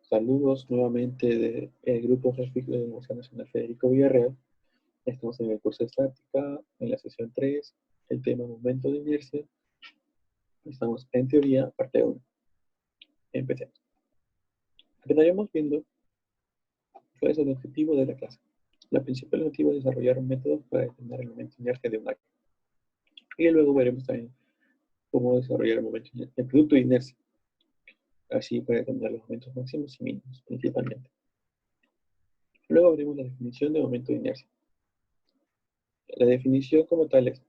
Saludos nuevamente del Grupo GEFIC de la Universidad Nacional Federico Villarreal. Estamos en el curso de estática, en la sesión 3, el tema momento de inercia. Estamos en teoría, parte 1. Empecemos. Empezaremos viendo cuál es el objetivo de la clase. La principal objetivo es desarrollar un método para determinar el momento de inercia de un área. Y luego veremos también cómo desarrollar el producto de inercia, así para determinar los momentos máximos y mínimos, principalmente. Luego veremos la definición de momento de inercia. La definición como tal es,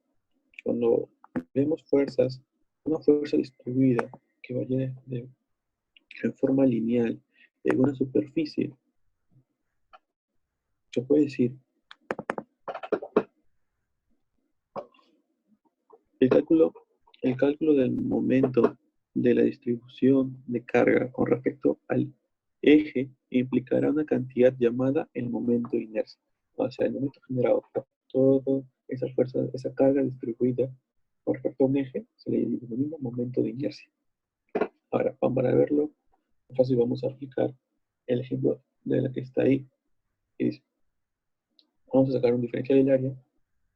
cuando vemos fuerzas, una fuerza distribuida que vaya en forma lineal en una superficie, se puede decir, el cálculo, el cálculo del momento de la distribución de carga con respecto al eje implicará una cantidad llamada el momento de inercia. O sea, el momento generado por toda esa fuerza, esa carga distribuida con respecto a un eje, se le denomina momento de inercia. Ahora, para verlo fácil, vamos a aplicar el ejemplo de la que está ahí. Y dice, vamos a sacar un diferencial del área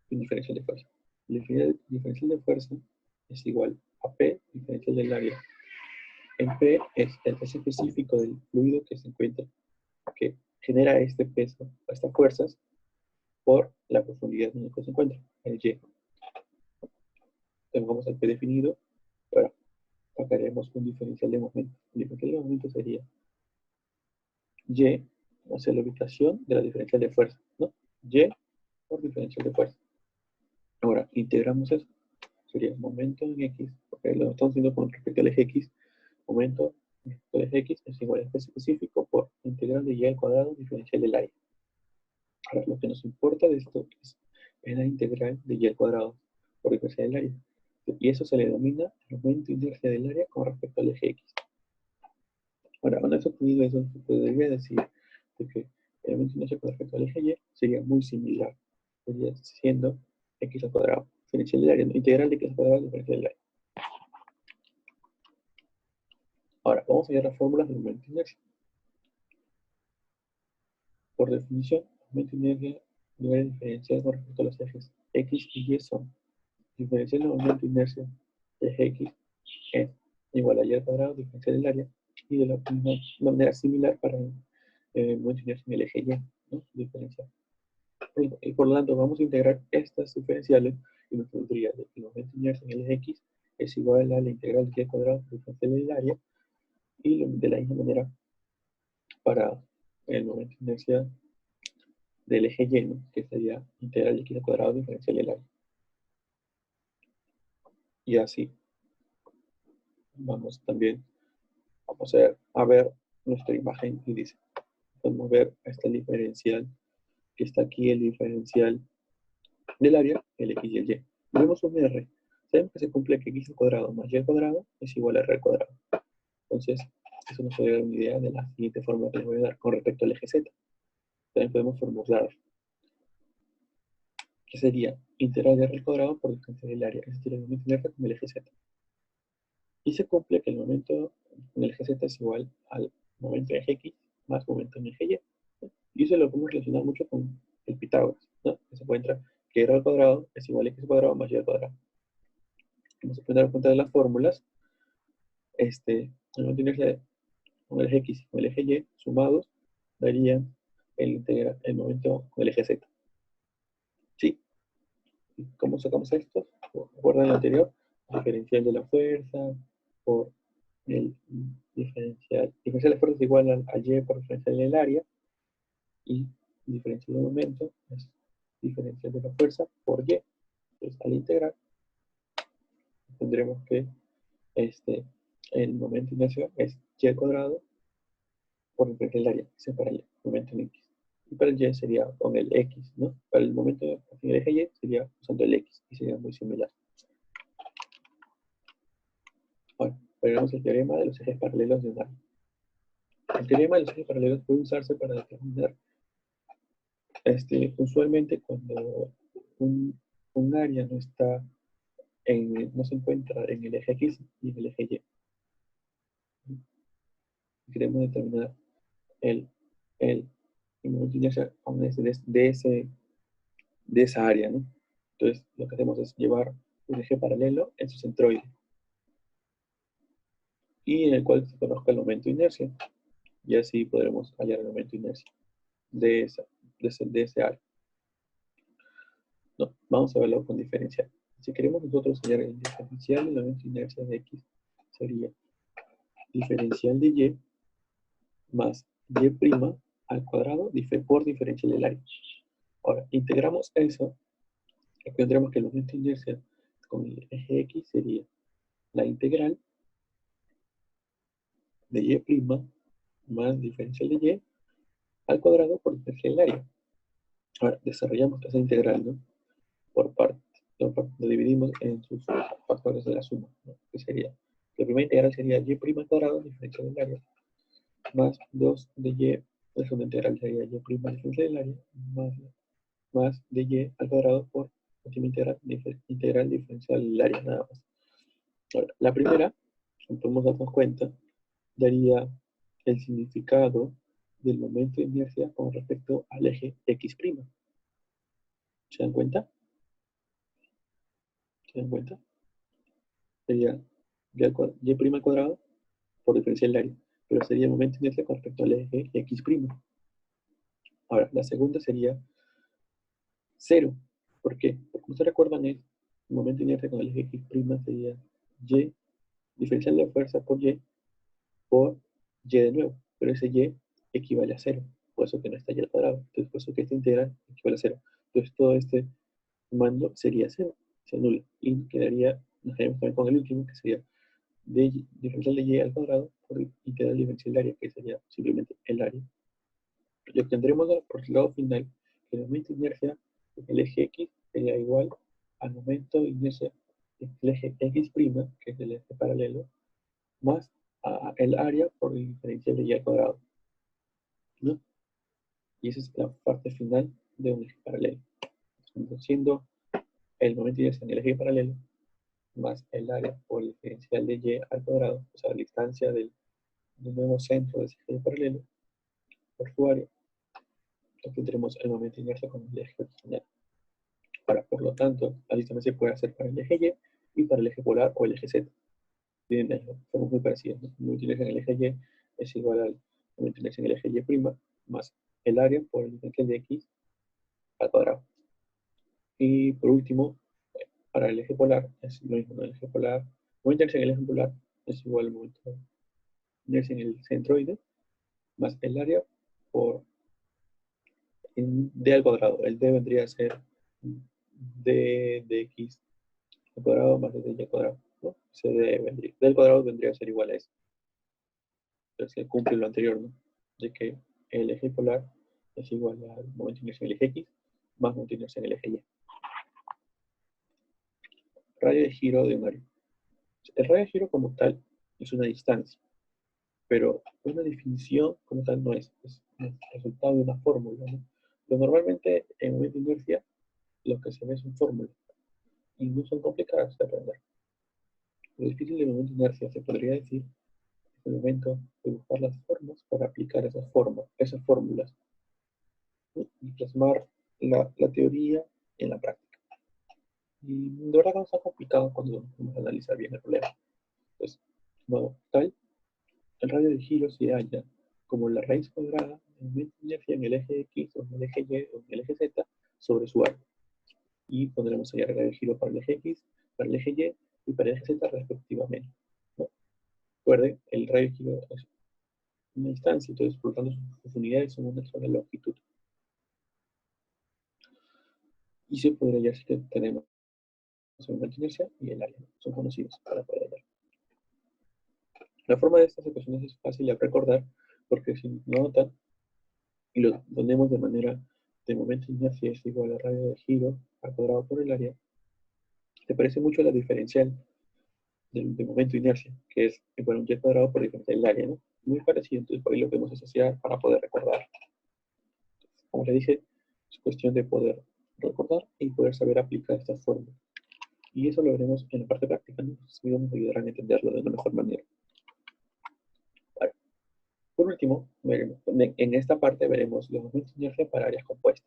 y un diferencial de fuerza. El diferencial de fuerza es igual a P, diferencial del área. En P es el peso específico del fluido que se encuentra, que genera este peso, estas fuerzas, por la profundidad en la que se encuentra, el Y. Tengamos el P definido, ahora sacaremos un diferencial de momento. El diferencial de momento sería Y, o sea, la ubicación de la diferencial de fuerza, ¿no? Y por diferencial de fuerza. Ahora, integramos eso. Sería momento en X, porque lo estamos haciendo con respecto al eje X. Momento del eje X es igual a espacio específico por integral de Y al cuadrado diferencial del área. Ahora, lo que nos importa de esto es la integral de Y al cuadrado por diferencial del área. Y eso se le denomina el momento de inercia del área con respecto al eje X. Ahora, una vez obtenido eso, se podría decir de que el momento de inercia con respecto al eje Y sería muy similar. Sería siendo X al cuadrado, diferencial del área, integral de X al cuadrado, diferencial del área. Ahora, vamos a ver las fórmulas del momento de inercia. Por definición, el momento de inercia nivel diferencial con respecto a los ejes X y Y son diferencial del momento de inercia de eje X es igual a Y al cuadrado, diferencial del área, y de la misma manera similar para el momento de inercia en el eje Y, ¿no? Diferencial. Y por lo tanto, vamos a integrar estas diferenciales y nos saldría que el momento de inercia en el eje X es igual a la integral de Y al cuadrado, diferencial del área, y de la misma manera para el momento de inercia del eje Y, ¿no? Que sería integral de X al cuadrado diferencial del área. Y así vamos también a ver nuestra imagen y dice, podemos ver este diferencial que está aquí, el diferencial del área, el X y el Y. Vemos un R. Sabemos que se cumple que X al cuadrado más Y al cuadrado es igual a R al cuadrado. Entonces, eso nos puede dar una idea de la siguiente forma que les voy a dar con respecto al eje Z. También podemos formular que sería integral de R al cuadrado por diferencial del área, es decir, el momento de inercia con el eje Z. Y se cumple que el momento en el eje Z es igual al momento en eje X más momento en eje Y. Y eso lo podemos relacionar mucho con el Pitágoras, ¿no? Que se encuentra que R al cuadrado es igual a X al cuadrado más Y al cuadrado. Como se pueden dar cuenta de las fórmulas, el momento de inercia con el eje X y con el eje Y sumados darían el momento con el eje Z. ¿Sí? ¿Cómo sacamos esto? ¿Recuerdan el anterior? Diferencial de la fuerza por el diferencial de fuerza es igual a Y por diferencial del área, y diferencial de momento es diferencial de la fuerza por Y. Entonces, al integrar, tendremos que el momento de inercia es Y al cuadrado por diferencial del área, que es para Y, momento en X. Y para el Y sería con el X, ¿no? Para el momento en el eje Y sería usando el X, y sería muy similar. Ahora, veremos el teorema de los ejes paralelos de un área. El teorema de los ejes paralelos puede usarse para determinar, usualmente cuando un área no se encuentra en el eje X y en el eje Y. Queremos determinar el momento de inercia aún es de esa área, ¿no? Entonces, lo que hacemos es llevar un eje paralelo en su centroide, y en el cual se conozca el momento de inercia, y así podremos hallar el momento de inercia de, de ese área. No, vamos a verlo con diferencial. Si queremos nosotros hallar el diferencial del momento de inercia de X, sería diferencial de Y más Y' al cuadrado por diferencial del área. Ahora, integramos eso, y tendremos que el momento de inercia con el eje X sería la integral de Y' más diferencial de Y al cuadrado por diferencial del área. Ahora, desarrollamos esa integral, ¿no? Por partes. Lo dividimos en sus factores de la suma, ¿no? Que sería, la primera integral sería Y' al cuadrado diferencial del área, más 2 de Y, la segunda integral sería Y' diferencial del área, más de Y al cuadrado por última integral diferencial del área, nada más. Ahora, la primera, como podemos darnos cuenta, daría el significado del momento de inercia con respecto al eje X'. ¿Se dan cuenta? ¿Se dan cuenta? Sería Y' al cuadrado por diferencial del área, pero sería el momento de inercia con respecto al eje X'. Ahora, la segunda sería 0. ¿Por qué? Porque ustedes recuerdan el momento de inercia con el eje X' sería Y, diferencial de fuerza por Y de nuevo, pero ese Y equivale a 0, por eso que no está Y al cuadrado, entonces por eso que esta integral equivale a 0. Entonces todo este mando sería 0, se anula, y quedaría, nos quedaríamos también con el último, que sería diferencial de Y al cuadrado por integral diferencial del área, que sería simplemente el área. Y obtendremos por el lado final que el momento de inercia en el eje X sería igual al momento de inercia en el eje X', que es el eje paralelo, más el área por el diferencial de Y al cuadrado, ¿no? Y esa es la parte final de un eje paralelo. Siendo el momento de inercia en el eje paralelo más el área por el diferencial de Y al cuadrado, o sea, la distancia del nuevo centro de ese eje paralelo por su área, obtendremos el momento de inercia con el eje original. Ahora, por lo tanto, así también se puede hacer para el eje Y y para el eje polar o el eje Z. Somos muy parecidos, ¿no? El momento de inercia en el eje Y es igual al momento de inercia en el eje Y' más el área por el diferencial de X al cuadrado. Y por último, para el eje polar es lo mismo, ¿no? El eje polar, el momento de inercia en el eje polar es igual al momento de inercia en el centroide más el área por d al cuadrado. El d vendría a ser d de x al cuadrado más d de y al cuadrado, ¿no? D al cuadrado vendría a ser igual a eso. Entonces se cumple lo anterior, ¿no? De que el eje polar es igual al momento de inercia en el eje x más momento de inercia en el eje y. Radio de giro de un área. El radio de giro como tal es una distancia, pero una definición como tal no es. Es el resultado de una fórmula, ¿no? Pero normalmente en momento de inercia lo que se ve son fórmulas y no son complicadas de aprender. Lo difícil del momento de inercia se podría decir es el momento de buscar las formas para aplicar esas fórmulas, ¿no? Y plasmar la teoría en la práctica. Y de verdad que no está complicado cuando vamos a analizar bien el problema. Pues, como tal, el radio de giro se halla como la raíz cuadrada del momento de inercia en el eje X o en el eje Y o en el eje Z sobre su área. Y pondremos ahí el radio de giro para el eje X, para el eje Y y para el eje Z respectivamente, ¿no? Recuerden, el radio de giro es una distancia, entonces por lo tanto sus unidades son una sola longitud. Y se podría hallar si tenemos el momento de inercia y el área, ¿no? Son conocidos para poder hallar. La forma de estas ecuaciones es fácil de recordar porque si notan y lo ponemos de manera de momento de inercia es igual al radio de giro al cuadrado por el área, te parece mucho la diferencial del momento de inercia, que es igual a un y cuadrado por diferencial del área, ¿no? Muy parecido, entonces por ahí lo podemos asociar para poder recordar. Como le dije, es cuestión de poder recordar y poder saber aplicar estas fórmulas. Y eso lo veremos en la parte práctica, ¿no? Los amigos nos ayudarán a entenderlo de una mejor manera. Vale. por último, en esta parte veremos los momentos de inercia para áreas compuestas.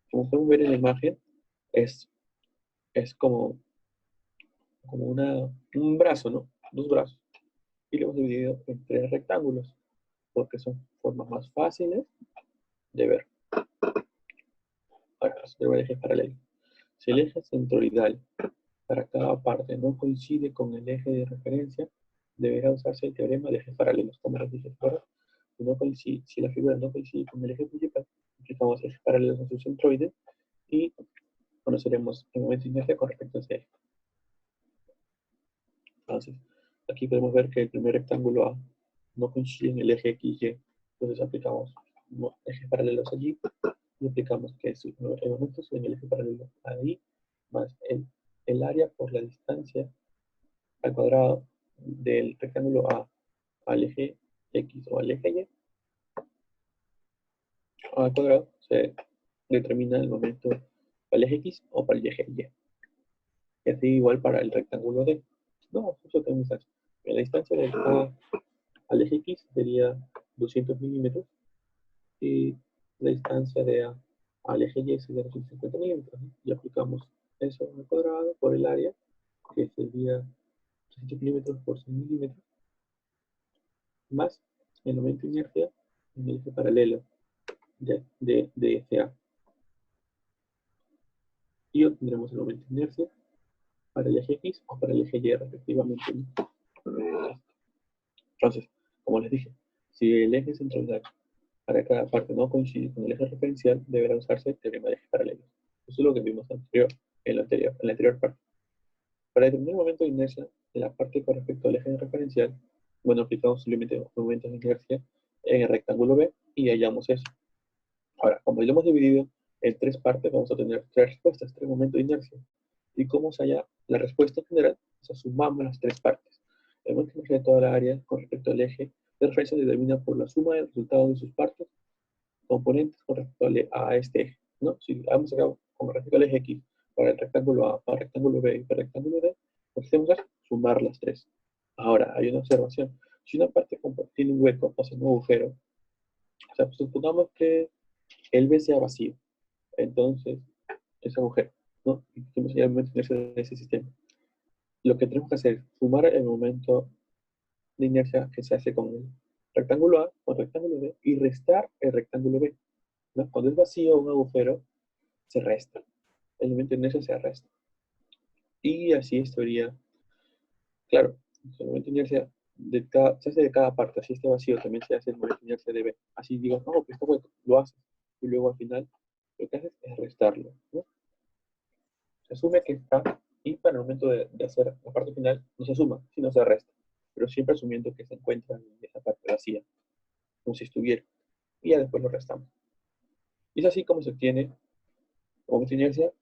Como podemos ver en la imagen, es, es como un brazo, ¿no? Dos brazos. Y lo hemos dividido en tres rectángulos, porque son formas más fáciles de ver. Ahora, se el eje paralelo. Si el eje centroidal para cada parte no coincide con el eje de referencia, deberá usarse el teorema de ejes paralelos, como les dije ahora. Si la figura no coincide con el eje principal, aplicamos ejes paralelos a su centroide y conoceremos el momento de inercia con respecto a ese eje. Entonces, aquí podemos ver que el primer rectángulo A no coincide en el eje X y Y. Entonces aplicamos ejes paralelos allí y aplicamos que el momento es en el eje paralelo ahí más el área por la distancia al cuadrado del rectángulo A al eje X o al eje Y al cuadrado se determina el momento para el eje X o para el eje Y. Y así igual para el rectángulo D. No, eso tengo distancia. La distancia del A al eje X sería 200 milímetros y la distancia de A al eje Y sería 250 milímetros. Y aplicamos eso al cuadrado por el área, que sería 300 milímetros por 100 milímetros, más el momento de inercia en el eje paralelo de ese A. Y obtendremos el momento de inercia para el eje X o para el eje Y respectivamente. Entonces, como les dije, si el eje central para cada parte no coincide con el eje referencial, deberá usarse el teorema de ejes paralelos. Eso es lo que vimos en la anterior parte. Para determinar el momento de inercia de la parte con respecto al eje referencial, bueno, aplicamos simplemente los momentos de inercia en el rectángulo B y hallamos eso. Ahora, como lo hemos dividido en tres partes, vamos a tener tres respuestas, tres momentos de inercia. ¿Y cómo se halla la respuesta general? O sea, sumamos las tres partes. El momento de inercia de toda la área con respecto al eje de referencia se determina por la suma del resultado de sus partes componentes con respecto a este eje, ¿no? Si vamos acá con respecto al eje X para el rectángulo A, para el rectángulo B y para el rectángulo D, lo que hacemos es sumar las tres. Ahora, hay una observación. Si una parte tiene un hueco, o sea, un agujero, o sea, supongamos que el B sea vacío, entonces, ese agujero, ¿no? Y tenemos ya el momento de inercia de ese sistema. Lo que tenemos que hacer es sumar el momento de inercia que se hace con el rectángulo A con el rectángulo B y restar el rectángulo B, ¿no? Cuando es vacío un agujero, se resta. El momento de inercia se resta. Y así estaría, claro, el momento de inercia se hace de cada parte. Así este vacío también se hace el momento de inercia de B. Así digo, no, pues esto lo haces. Y luego al final lo que haces es restarlo, ¿no? Se asume que está, y para el momento de hacer la parte final no se suma, sino se resta. Pero siempre asumiendo que se encuentra en esa parte vacía, como si estuviera. Y ya después lo restamos. Y es así como se obtiene el momento de inercia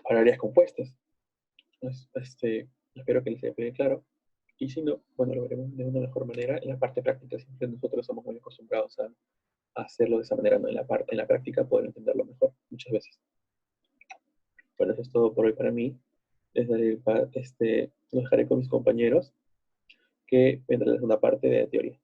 para áreas compuestas. Espero que les haya quedado claro. Y si no, bueno, lo veremos de una mejor manera. En la parte práctica siempre nosotros somos muy acostumbrados a hacerlo de esa manera, ¿no? En la práctica poder entenderlo mejor muchas veces. Bueno, eso es todo por hoy para mí. Los dejaré con mis compañeros que vendrán a una parte de la teoría.